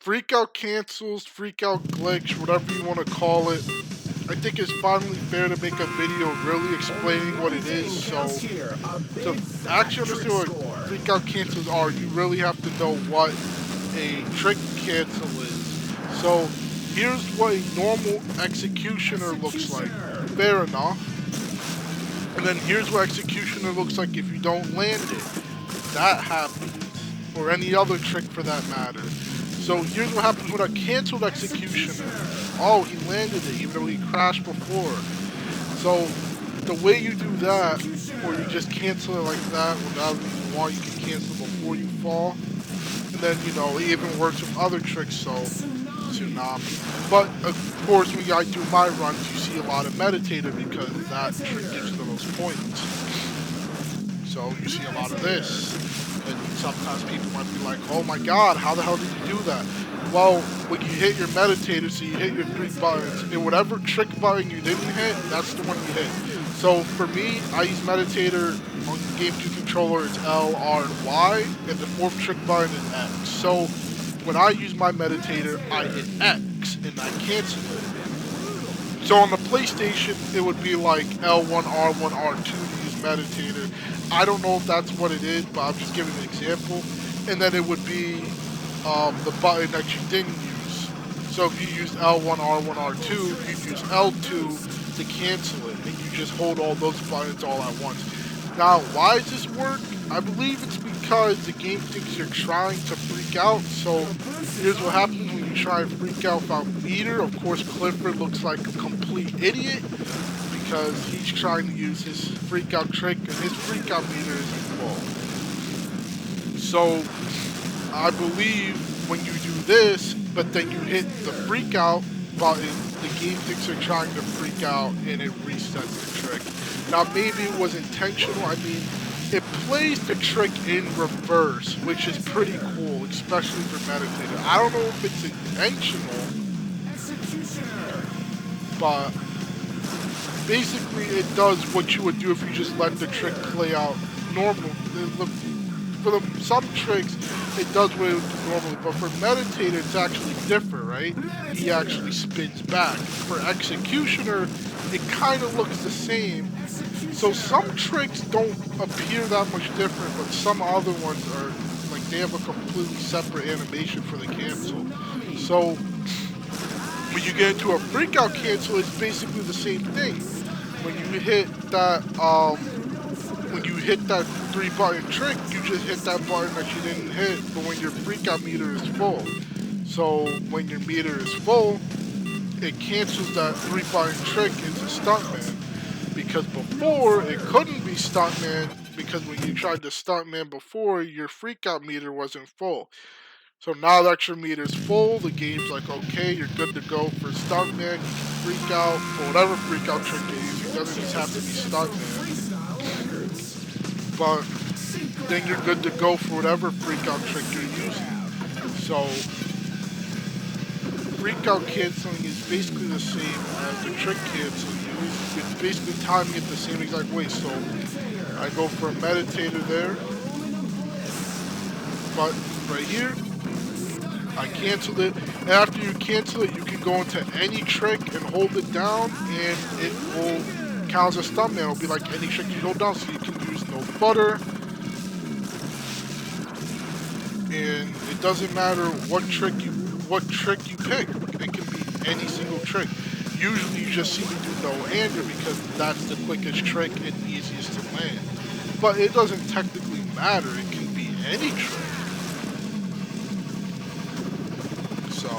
Freakout cancels, freakout glitch, whatever you want to call it. I think it's finally fair to make a video really explaining what it is. So to actually understand what freakout cancels are, you really have to know what a trick cancel is. So here's what a normal executioner looks like. Fair enough. And then here's what executioner looks like if you don't land it. That happens. Or any other trick for that matter. So here's what happens with a canceled executioner. Oh, he landed it even though he crashed before. So the way you do that, or you just cancel it like that without you want, you can cancel before you fall. And then, you know, it even works with other tricks, so Tsunami. But of course, when I do my runs, you see a lot of meditator because that trick gives you the most points. So you see a lot of this. And sometimes people might be like, oh my god, how the hell did you do that? Well, when you hit your meditator, so you hit your 3 buttons, and whatever trick button you didn't hit, that's the one you hit. So for me, I use meditator on GameCube controller, it's L, R, and Y, and the 4th trick button is X. So when I use my meditator, I hit X, and I cancel it. So on the PlayStation, it would be like L1, R1, R2 to use meditator. I don't know if that's what it is, but I'm just giving an example. And then it would be the button that you didn't use. So if you use L1, R1, R2, you use L2 to cancel it, and you just hold all those buttons all at once. Now, why does this work? I believe it's because the game thinks you're trying to freak out. So here's what happens when you try and freak out without meter. Of course, Clifford looks like a complete idiot because he's trying to use his freakout trick and his freakout meter isn't full. So I believe when you do this, but then you hit the freakout button, the game thinks you're trying to freak out and it resets the trick. Now maybe it was intentional. I mean, it plays the trick in reverse, which is pretty cool, especially for meditator. I don't know if it's intentional, but basically it does what you would do if you just let the trick play out normal. For some tricks, it does what it would do normally, but for meditator, it's actually different, right? He actually spins back. For executioner, it kind of looks the same. So some tricks don't appear that much different, but some other ones are, like, they have a completely separate animation for the cancel. So when you get into a freakout cancel, it's basically the same thing. When you hit that, when you hit that 3 button trick, you just hit that button that you didn't hit, but when your freakout meter is full. So when your meter is full, it cancels that 3 button trick into Stuntman. Because before, it couldn't be Stuntman, because when you tried to Stuntman before, your freakout meter wasn't full. So now that your meter's full, the game's like, okay, you're good to go for Stuntman, you can freak out for whatever freakout trick you use. It doesn't just have to be Stuntman. But then you're good to go for whatever freakout trick you're using. So freakout canceling is basically the same as the trick canceling. It's basically timing it the same exact way. So I go for a meditator there, but right here, I canceled it. And after you cancel it, you can go into any trick and hold it down, and it will count as a Stuntman. It'll be like any trick you hold down, so you can use no butter. And it doesn't matter what trick you pick. It can be any single trick. Usually you just see me do no-hander because that's the quickest trick and easiest to land. But it doesn't technically matter. It can be any trick. So,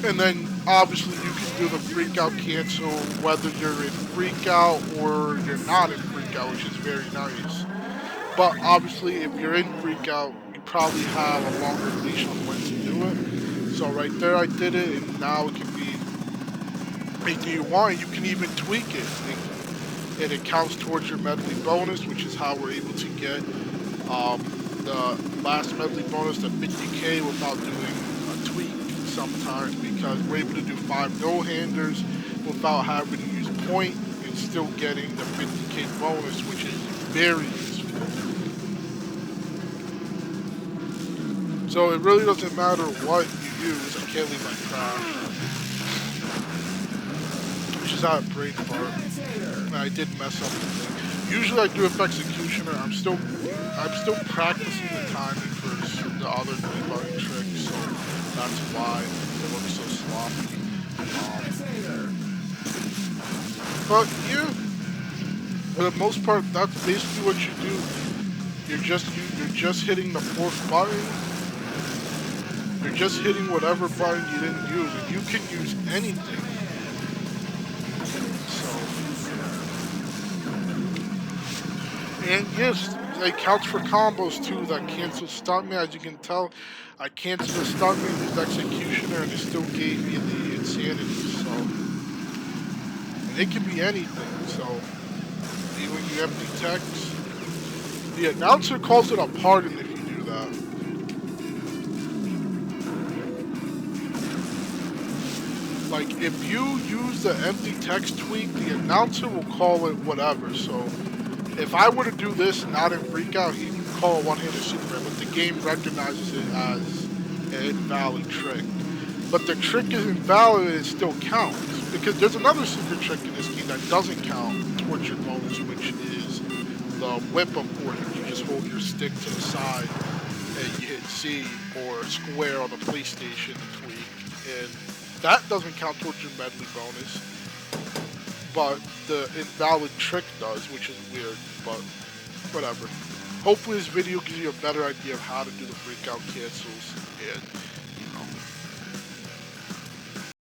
and then obviously you can do the freakout cancel whether you're in freakout or you're not in freakout, which is very nice. But obviously if you're in freakout, you probably have a longer leash on when to do it. So right there I did it, and now it can be anything you want. You can even tweak it, and it counts towards your medley bonus, which is how we're able to get the last medley bonus to 50k without doing a tweak sometimes, because we're able to do 5 no-handers without having to use point and still getting the 50k bonus, which is very useful. So it really doesn't matter what you use. I can't leave my crash. Which is not a brain part. I did mess up the thing. Usually I do if executioner. I'm still practicing the timing for the other debugging tricks, so that's why it looks so sloppy. But yeah, for the most part, that's basically what you do. You're just hitting the fourth button. You're just hitting whatever button you didn't use, and you can use anything. And yes, it counts for combos too that cancel stuntman. As you can tell, I canceled the stuntman with executioner and it still gave me the insanity. So, and it can be anything. So, even you empty text, the announcer calls it a pardon if you do that. Like if you use the empty text tweak, the announcer will call it whatever. So. If I were to do this not in Freakout, he would call a one-handed Superman, but the game recognizes it as an invalid trick. But the trick is invalid and it still counts. Because there's another secret trick in this game that doesn't count towards your bonus, which is the whip up order. You just hold your stick to the side and you hit C or square on the PlayStation tweak. And that doesn't count towards your medley bonus. But the invalid trick does, which is weird, but whatever. Hopefully this video gives you a better idea of how to do the Freakout cancels, and